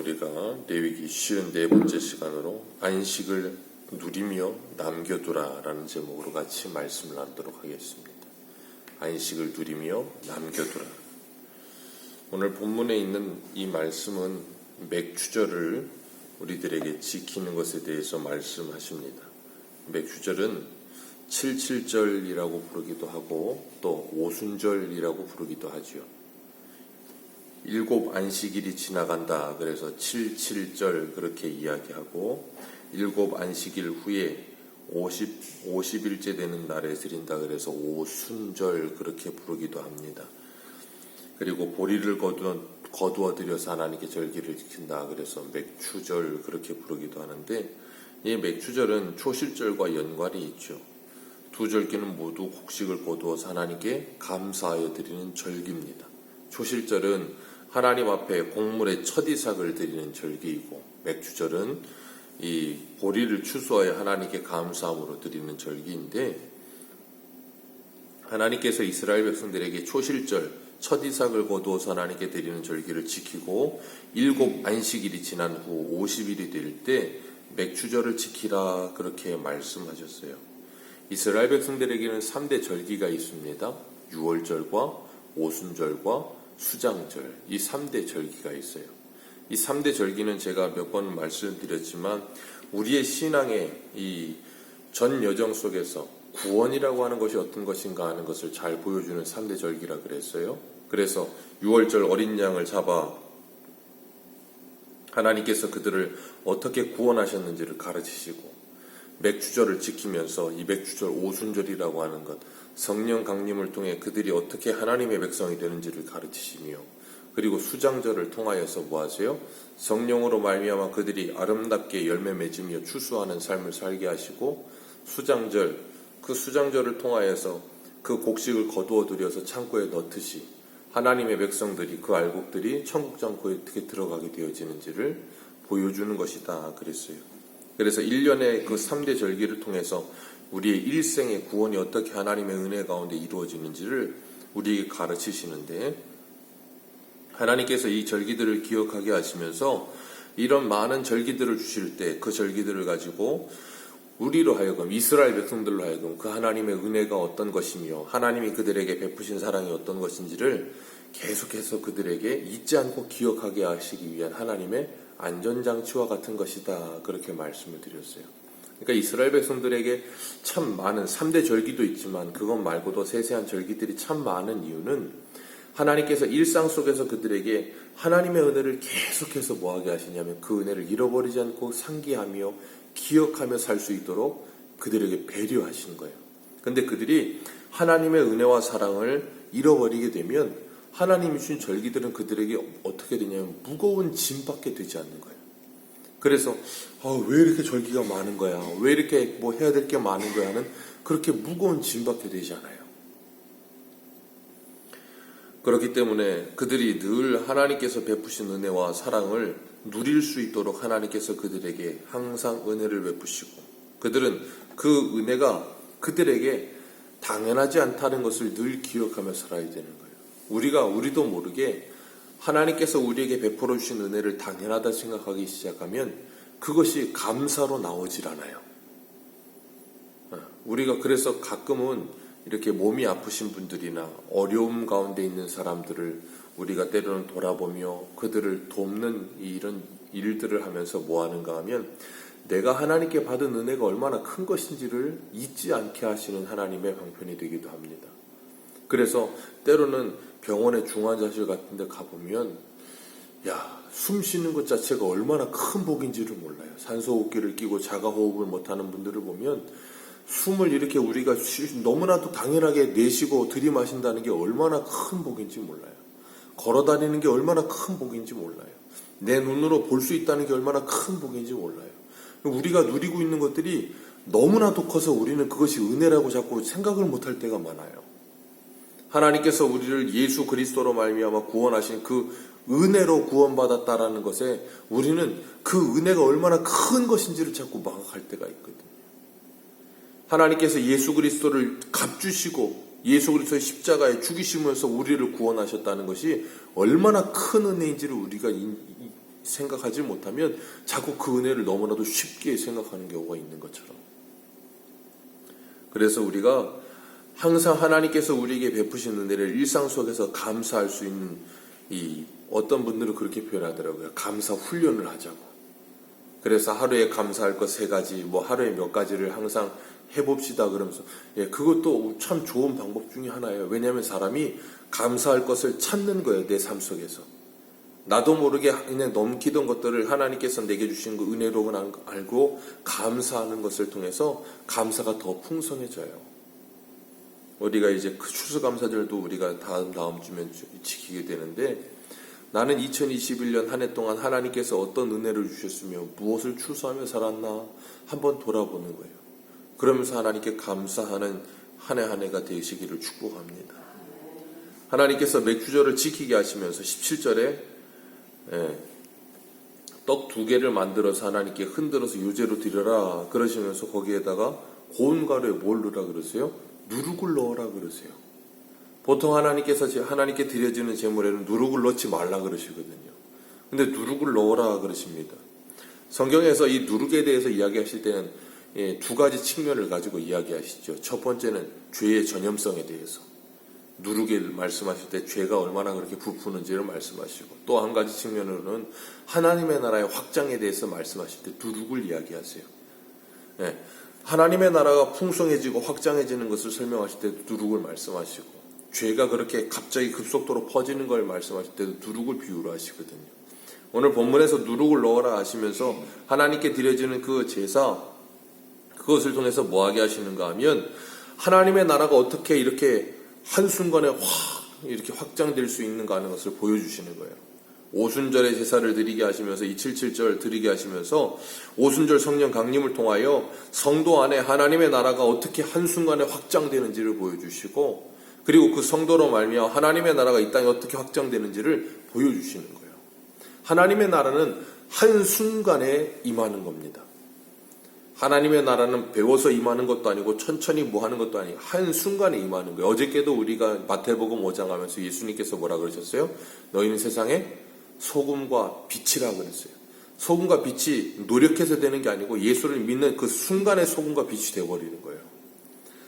우리가 레위기 54번째 시간으로 안식을 누리며 남겨두라 라는 제목으로 같이 말씀을 나누도록 하겠습니다. 안식을 누리며 남겨두라. 오늘 본문에 있는 이 말씀은 맥추절을 우리들에게 지키는 것에 대해서 말씀하십니다. 맥추절은 77절이라고 부르기도 하고 또 오순절이라고 부르기도 하지요. 7 안식일이 지나간다 그래서 77절 그렇게 이야기하고 7 안식일 후에 50일째 되는 날에 드린다 그래서 오순절 그렇게 부르기도 합니다. 그리고 보리를 거두어 들여서 하나님께 절기를 지킨다 그래서 맥추절 그렇게 부르기도 하는데, 이 맥추절은 초실절과 연관이 있죠. 두 절기는 모두 곡식을 거두어서 하나님께 감사하여 드리는 절기입니다. 초실절은 하나님 앞에 곡물의 첫 이삭을 드리는 절기이고, 맥추절은 이 보리를 추수하여 하나님께 감사함으로 드리는 절기인데, 하나님께서 이스라엘 백성들에게 초실절 첫 이삭을 거두어서 하나님께 드리는 절기를 지키고 7 안식일이 지난 후 50일이 될 때 맥추절을 지키라 그렇게 말씀하셨어요. 이스라엘 백성들에게는 3대 절기가 있습니다. 유월절과 오순절과 수장절, 이 3대 절기가 있어요. 이 3대 절기는 제가 몇 번 말씀드렸지만 우리의 신앙의 이 전 여정 속에서 구원이라고 하는 것이 어떤 것인가 하는 것을 잘 보여주는 3대 절기라 그랬어요. 그래서 유월절 어린 양을 잡아 하나님께서 그들을 어떻게 구원하셨는지를 가르치시고, 맥추절을 지키면서 이 맥추절 오순절이라고 하는 것, 성령 강림을 통해 그들이 어떻게 하나님의 백성이 되는지를 가르치시며, 그리고 수장절을 통하여서 뭐 하세요? 성령으로 말미암아 그들이 아름답게 열매 맺으며 추수하는 삶을 살게 하시고, 수장절, 그 수장절을 통하여서 그 곡식을 거두어 들여서 창고에 넣듯이 하나님의 백성들이, 그 알곡들이 천국 창고에 어떻게 들어가게 되어지는지를 보여주는 것이다 그랬어요. 그래서 1년의 그 3대 절기를 통해서 우리의 일생의 구원이 어떻게 하나님의 은혜 가운데 이루어지는지를 우리에게 가르치시는데, 하나님께서 이 절기들을 기억하게 하시면서 이런 많은 절기들을 주실 때 그 절기들을 가지고 우리로 하여금, 이스라엘 백성들로 하여금 그 하나님의 은혜가 어떤 것이며 하나님이 그들에게 베푸신 사랑이 어떤 것인지를 계속해서 그들에게 잊지 않고 기억하게 하시기 위한 하나님의 안전장치와 같은 것이다 그렇게 말씀을 드렸어요. 그러니까 이스라엘 백성들에게 참 많은 3대 절기도 있지만 그것 말고도 세세한 절기들이 참 많은 이유는 하나님께서 일상 속에서 그들에게 하나님의 은혜를 계속해서 뭐하게 하시냐면 그 은혜를 잃어버리지 않고 상기하며 기억하며 살 수 있도록 그들에게 배려하시는 거예요. 근데 그들이 하나님의 은혜와 사랑을 잃어버리게 되면 하나님이 주신 절기들은 그들에게 어떻게 되냐면 무거운 짐밖에 되지 않는 거예요. 그래서 왜 이렇게 절기가 많은 거야? 왜 이렇게 뭐 해야 될 게 많은 거야? 하는 그렇게 무거운 짐밖에 되지 않아요. 그렇기 때문에 그들이 늘 하나님께서 베푸신 은혜와 사랑을 누릴 수 있도록 하나님께서 그들에게 항상 은혜를 베푸시고, 그들은 그 은혜가 그들에게 당연하지 않다는 것을 늘 기억하며 살아야 되는 거예요. 우리도 모르게 하나님께서 우리에게 베풀어 주신 은혜를 당연하다 생각하기 시작하면 그것이 감사로 나오질 않아요. 우리가 그래서 가끔은 이렇게 몸이 아프신 분들이나 어려움 가운데 있는 사람들을 우리가 때로는 돌아보며 그들을 돕는 이런 일들을 하면서 뭐 하는가 하면 내가 하나님께 받은 은혜가 얼마나 큰 것인지를 잊지 않게 하시는 하나님의 방편이 되기도 합니다. 그래서 때로는 병원의 중환자실 같은 데 가보면 숨 쉬는 것 자체가 얼마나 큰 복인지를 몰라요. 산소호흡기를 끼고 자가호흡을 못하는 분들을 보면 숨을 이렇게 우리가 너무나도 당연하게 내쉬고 들이마신다는 게 얼마나 큰 복인지 몰라요. 걸어다니는 게 얼마나 큰 복인지 몰라요. 내 눈으로 볼 수 있다는 게 얼마나 큰 복인지 몰라요. 우리가 누리고 있는 것들이 너무나도 커서 우리는 그것이 은혜라고 자꾸 생각을 못할 때가 많아요. 하나님께서 우리를 예수 그리스도로 말미암아 구원하신 그 은혜로 구원받았다라는 것에 우리는 그 은혜가 얼마나 큰 것인지를 자꾸 망각할 때가 있거든요. 하나님께서 예수 그리스도를 값주시고 예수 그리스도의 십자가에 죽이시면서 우리를 구원하셨다는 것이 얼마나 큰 은혜인지를 우리가 생각하지 못하면 자꾸 그 은혜를 너무나도 쉽게 생각하는 경우가 있는 것처럼. 그래서 우리가 항상 하나님께서 우리에게 베푸신 은혜를 일상 속에서 감사할 수 있는, 어떤 분들은 그렇게 표현하더라고요. 감사 훈련을 하자고. 그래서 하루에 감사할 것 3가지, 하루에 몇 가지를 항상 해봅시다 그러면서, 그것도 참 좋은 방법 중에 하나예요. 왜냐하면 사람이 감사할 것을 찾는 거예요, 내 삶 속에서. 나도 모르게 그냥 넘기던 것들을 하나님께서 내게 주신 그 은혜로 알고 감사하는 것을 통해서 감사가 더 풍성해져요. 우리가 이제 그 추수감사절도 우리가 다음 주면 지키게 되는데, 나는 2021년 한 해 동안 하나님께서 어떤 은혜를 주셨으며 무엇을 추수하며 살았나 한번 돌아보는 거예요. 그러면서 하나님께 감사하는 한 해 한 해가 되시기를 축복합니다. 하나님께서 맥주절을 지키게 하시면서 17절에 떡 2개를 만들어서 하나님께 흔들어서 유제로 드려라 그러시면서 거기에다가 고운 가루에 뭘 넣으라 그러세요? 누룩을 넣어라 그러세요. 보통 하나님께서 하나님께 드려지는 제물에는 누룩을 넣지 말라 그러시거든요. 근데 누룩을 넣어라 그러십니다. 성경에서 이 누룩에 대해서 이야기하실 때는 2가지 측면을 가지고 이야기하시죠. 첫 번째는 죄의 전염성에 대해서 누룩을 말씀하실 때 죄가 얼마나 그렇게 부푸는지를 말씀하시고, 또 한 가지 측면으로는 하나님의 나라의 확장에 대해서 말씀하실 때 누룩을 이야기하세요. 하나님의 나라가 풍성해지고 확장해지는 것을 설명하실 때도 누룩을 말씀하시고, 죄가 그렇게 갑자기 급속도로 퍼지는 걸 말씀하실 때도 누룩을 비유로 하시거든요. 오늘 본문에서 누룩을 넣어라 하시면서 하나님께 드려지는 그 제사, 그것을 통해서 뭐하게 하시는가 하면 하나님의 나라가 어떻게 이렇게 한순간에 이렇게 확장될 수 있는가 하는 것을 보여주시는 거예요. 오순절의 제사를 드리게 하시면서 277절 드리게 하시면서 오순절 성령 강림을 통하여 성도 안에 하나님의 나라가 어떻게 한순간에 확장되는지를 보여주시고, 그리고 그 성도로 말미암아 하나님의 나라가 이 땅에 어떻게 확장되는지를 보여주시는 거예요. 하나님의 나라는 한순간에 임하는 겁니다. 하나님의 나라는 배워서 임하는 것도 아니고 천천히 하는 것도 아니고 한순간에 임하는 거예요. 어저께도 우리가 마태복음 5장 하면서 예수님께서 뭐라 그러셨어요? 너희는 세상에 소금과 빛이라 그랬어요. 소금과 빛이 노력해서 되는 게 아니고 예수를 믿는 그 순간에 소금과 빛이 되어버리는 거예요.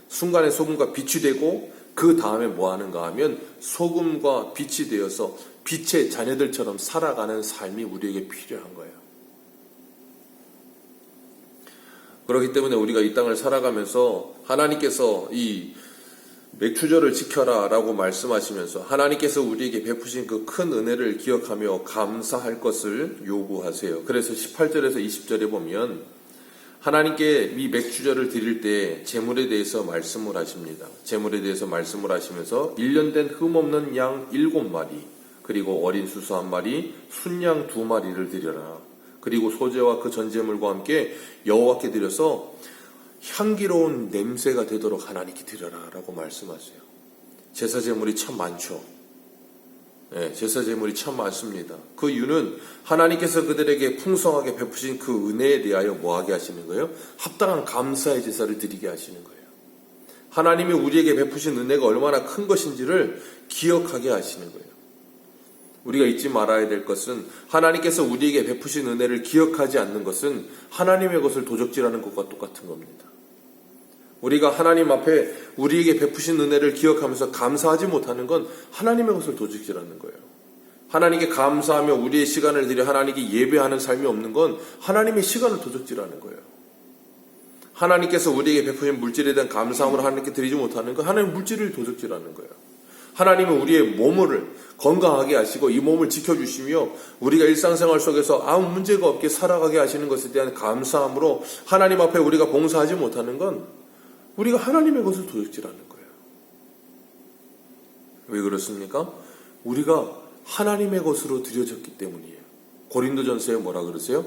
순간에 소금과 빛이 되고 그 다음에 뭐 하는가 하면 소금과 빛이 되어서 빛의 자녀들처럼 살아가는 삶이 우리에게 필요한 거예요. 그렇기 때문에 우리가 이 땅을 살아가면서 하나님께서 이 맥주절을 지켜라 라고 말씀하시면서 하나님께서 우리에게 베푸신 그 큰 은혜를 기억하며 감사할 것을 요구하세요. 그래서 18절에서 20절에 보면 하나님께 이 맥주절을 드릴 때 제물에 대해서 말씀을 하십니다. 제물에 대해서 말씀을 하시면서 1년 된 흠없는 양 7마리, 그리고 어린 수수 1마리, 순양 2마리를 드려라. 그리고 소제와 그 전제물과 함께 여호와께 드려서 향기로운 냄새가 되도록 하나님께 드려라 라고 말씀하세요. 제사 제물이 참 많죠. 제사 제물이 참 많습니다. 그 이유는 하나님께서 그들에게 풍성하게 베푸신 그 은혜에 대하여 뭐하게 하시는 거예요? 합당한 감사의 제사를 드리게 하시는 거예요. 하나님이 우리에게 베푸신 은혜가 얼마나 큰 것인지를 기억하게 하시는 거예요. 우리가 잊지 말아야 될 것은 하나님께서 우리에게 베푸신 은혜를 기억하지 않는 것은 하나님의 것을 도적질하는 것과 똑같은 겁니다. 우리가 하나님 앞에 우리에게 베푸신 은혜를 기억하면서 감사하지 못하는 건 하나님의 것을 도적질하는 거예요. 하나님께 감사하며 우리의 시간을 들여 하나님께 예배하는 삶이 없는 건 하나님의 시간을 도적질하는 거예요. 하나님께서 우리에게 베푸신 물질에 대한 감사함을 하나님께 드리지 못하는 건 하나님의 물질을 도적질하는 거예요. 하나님은 우리의 몸을 건강하게 하시고 이 몸을 지켜주시며 우리가 일상생활 속에서 아무 문제가 없게 살아가게 하시는 것에 대한 감사함으로 하나님 앞에 우리가 봉사하지 못하는 건 우리가 하나님의 것을 도적질하는 거예요. 왜 그렇습니까? 우리가 하나님의 것으로 드려졌기 때문이에요. 고린도전서에 뭐라 그러세요?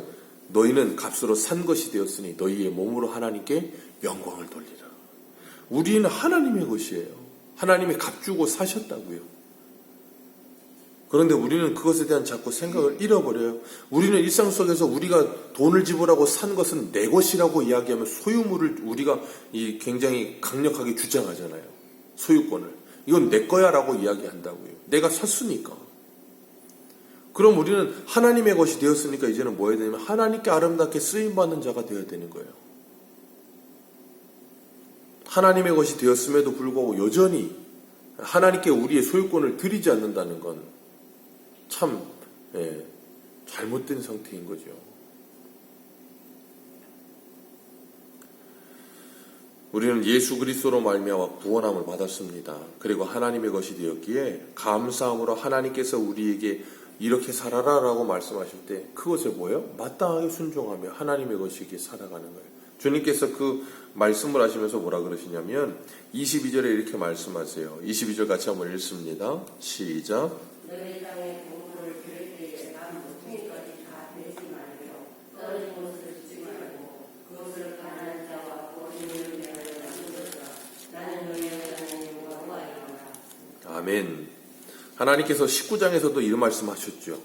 너희는 값으로 산 것이 되었으니 너희의 몸으로 하나님께 영광을 돌리라. 우리는 하나님의 것이에요. 하나님이 값주고 사셨다고요. 그런데 우리는 그것에 대한 자꾸 생각을 잃어버려요. 우리는 일상 속에서 우리가 돈을 지불하고 산 것은 내 것이라고 이야기하면 소유물을 우리가 굉장히 강력하게 주장하잖아요. 소유권을. 이건 내 거야 라고 이야기한다고요. 내가 샀으니까. 그럼 우리는 하나님의 것이 되었으니까 이제는 뭐 해야 되냐면 하나님께 아름답게 쓰임받는 자가 되어야 되는 거예요. 하나님의 것이 되었음에도 불구하고 여전히 하나님께 우리의 소유권을 드리지 않는다는 건 참 잘못된 상태인 거죠. 우리는 예수 그리스도로 말미암아 구원함을 받았습니다. 그리고 하나님의 것이 되었기에 감사함으로 하나님께서 우리에게 이렇게 살아라라고 말씀하실 때 그것에 뭐예요? 마땅하게 순종하며 하나님의 것이기에 살아가는 거예요. 주님께서 그 말씀을 하시면서 뭐라 그러시냐면 22절에 이렇게 말씀하세요. 22절 같이 한번 읽습니다. 시작. 너희 땅에 동물을 기를 때에 남 모퉁이까지 다 베지 말며 떨어진 것을 주지 말고 그것을 가난한 자와 어린이를 대하여 남겼다. 나는 너희의 하나님 여호와이로다. 아멘. 하나님께서 19장에서도 이런 말씀하셨죠.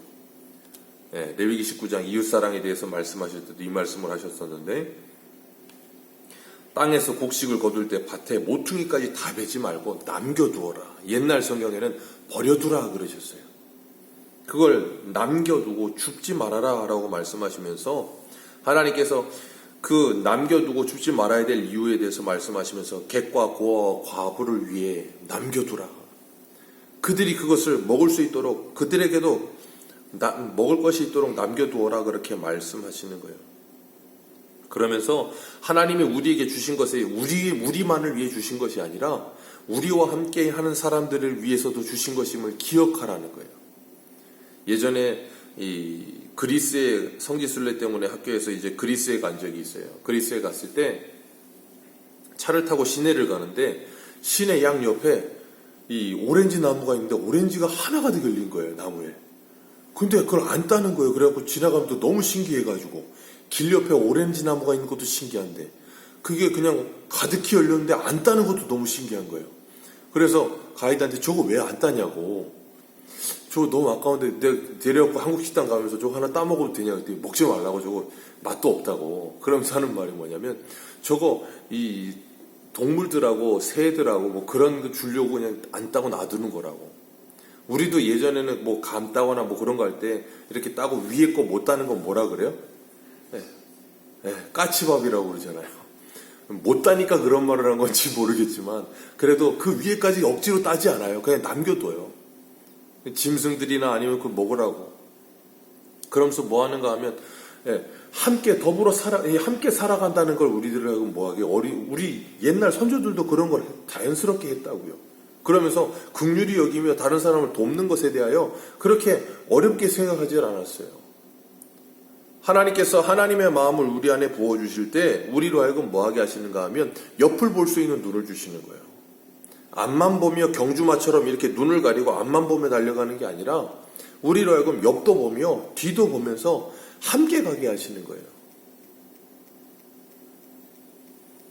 레위기 19장 이웃사랑에 대해서 말씀하실 때도 이 말씀을 하셨었는데 땅에서 곡식을 거둘 때 밭에 모퉁이까지 다 베지 말고 남겨두어라. 옛날 성경에는 버려두라 그러셨어요. 그걸 남겨두고 줍지 말아라 라고 말씀하시면서 하나님께서 그 남겨두고 줍지 말아야 될 이유에 대해서 말씀하시면서 객과 고아와 과부를 위해 남겨두라. 그들이 그것을 먹을 수 있도록 그들에게도 먹을 것이 있도록 남겨두어라 그렇게 말씀하시는 거예요. 그러면서 하나님이 우리에게 주신 것이 우리만을 위해 주신 것이 아니라 우리와 함께 하는 사람들을 위해서도 주신 것임을 기억하라는 거예요. 예전에 이 그리스의 성지순례 때문에 학교에서 이제 그리스에 간 적이 있어요. 그리스에 갔을 때 차를 타고 시내를 가는데 시내 양 옆에 이 오렌지 나무가 있는데 오렌지가 하나가 걸린 거예요, 나무에. 근데 그걸 안 따는 거예요. 그래갖고 지나가면서 너무 신기해가지고 길 옆에 오렌지 나무가 있는 것도 신기한데 그게 그냥 가득히 열렸는데 안 따는 것도 너무 신기한 거예요. 그래서 가이드한테 저거 왜 안 따냐고. 저거 너무 아까운데 내가 데려갖고 한국 식당 가면서 저거 하나 따먹어도 되냐 그랬더니 먹지 말라고. 저거 맛도 없다고. 그러면서 하는 말이 뭐냐면 저거 이 동물들하고 새들하고 뭐 그런 거 주려고 그냥 안 따고 놔두는 거라고. 우리도 예전에는 뭐 감 따거나 뭐 그런 거 할 때 이렇게 따고 위에 거 못 따는 건 뭐라 그래요? 까치밥이라고 그러잖아요. 못 따니까 그런 말을 한 건지 모르겠지만 그래도 그 위에까지 억지로 따지 않아요. 그냥 남겨둬요. 짐승들이나 아니면 그걸 먹으라고. 그러면서 뭐 하는가 하면 함께 더불어 함께 살아간다는 걸 우리들하고 뭐하게 우리 옛날 선조들도 그런 걸 자연스럽게 했다고요. 그러면서 긍휼히 여기며 다른 사람을 돕는 것에 대하여 그렇게 어렵게 생각하지 않았어요. 하나님께서 하나님의 마음을 우리 안에 부어주실 때 우리로 하여금 뭐하게 하시는가 하면 옆을 볼 수 있는 눈을 주시는 거예요. 앞만 보며 경주마처럼 이렇게 눈을 가리고 앞만 보며 달려가는 게 아니라 우리로 하여금 옆도 보며 뒤도 보면서 함께 가게 하시는 거예요.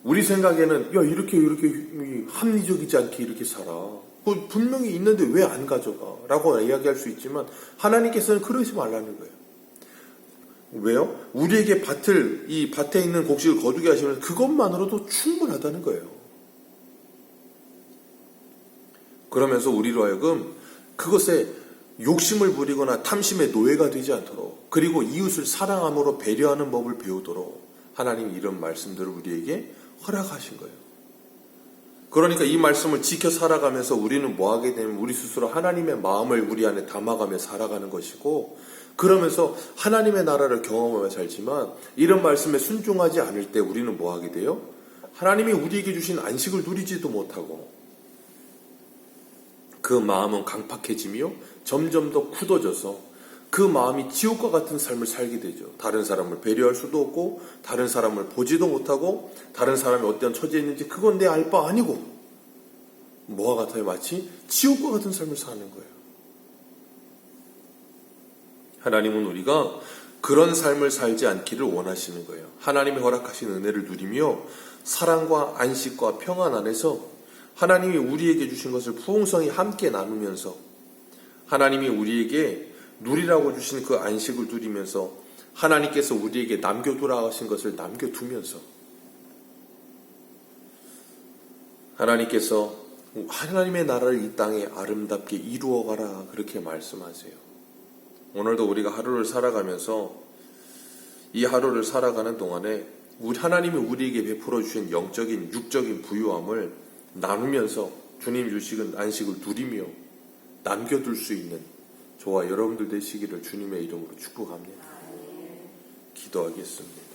우리 생각에는 야 이렇게 합리적이지 않게 이렇게 살아. 분명히 있는데 왜 안 가져가? 라고 이야기할 수 있지만 하나님께서는 그러지 말라는 거예요. 왜요? 우리에게 이 밭에 있는 곡식을 거두게 하시면 그것만으로도 충분하다는 거예요. 그러면서 우리로 하여금 그것에 욕심을 부리거나 탐심의 노예가 되지 않도록 그리고 이웃을 사랑함으로 배려하는 법을 배우도록 하나님이 이런 말씀들을 우리에게 허락하신 거예요. 그러니까 이 말씀을 지켜 살아가면서 우리는 뭐 하게 되면 우리 스스로 하나님의 마음을 우리 안에 담아가며 살아가는 것이고 그러면서 하나님의 나라를 경험하며 살지만 이런 말씀에 순종하지 않을 때 우리는 뭐 하게 돼요? 하나님이 우리에게 주신 안식을 누리지도 못하고 그 마음은 강팍해지며 점점 더 굳어져서 그 마음이 지옥과 같은 삶을 살게 되죠. 다른 사람을 배려할 수도 없고 다른 사람을 보지도 못하고 다른 사람이 어떤 처지에 있는지 그건 내 알 바 아니고 뭐와 같아요? 마치 지옥과 같은 삶을 사는 거예요. 하나님은 우리가 그런 삶을 살지 않기를 원하시는 거예요. 하나님이 허락하신 은혜를 누리며 사랑과 안식과 평안 안에서 하나님이 우리에게 주신 것을 부흥성이 함께 나누면서 하나님이 우리에게 누리라고 주신 그 안식을 누리면서 하나님께서 우리에게 남겨두라 하신 것을 남겨두면서 하나님께서 하나님의 나라를 이 땅에 아름답게 이루어가라 그렇게 말씀하세요. 오늘도 우리가 하루를 살아가면서 이 하루를 살아가는 동안에 우리 하나님이 우리에게 베풀어 주신 영적인 육적인 부유함을 나누면서 주님 주시는 안식을 누리며 남겨둘 수 있는 저와 여러분들 되시기를 주님의 이름으로 축복합니다. 기도하겠습니다.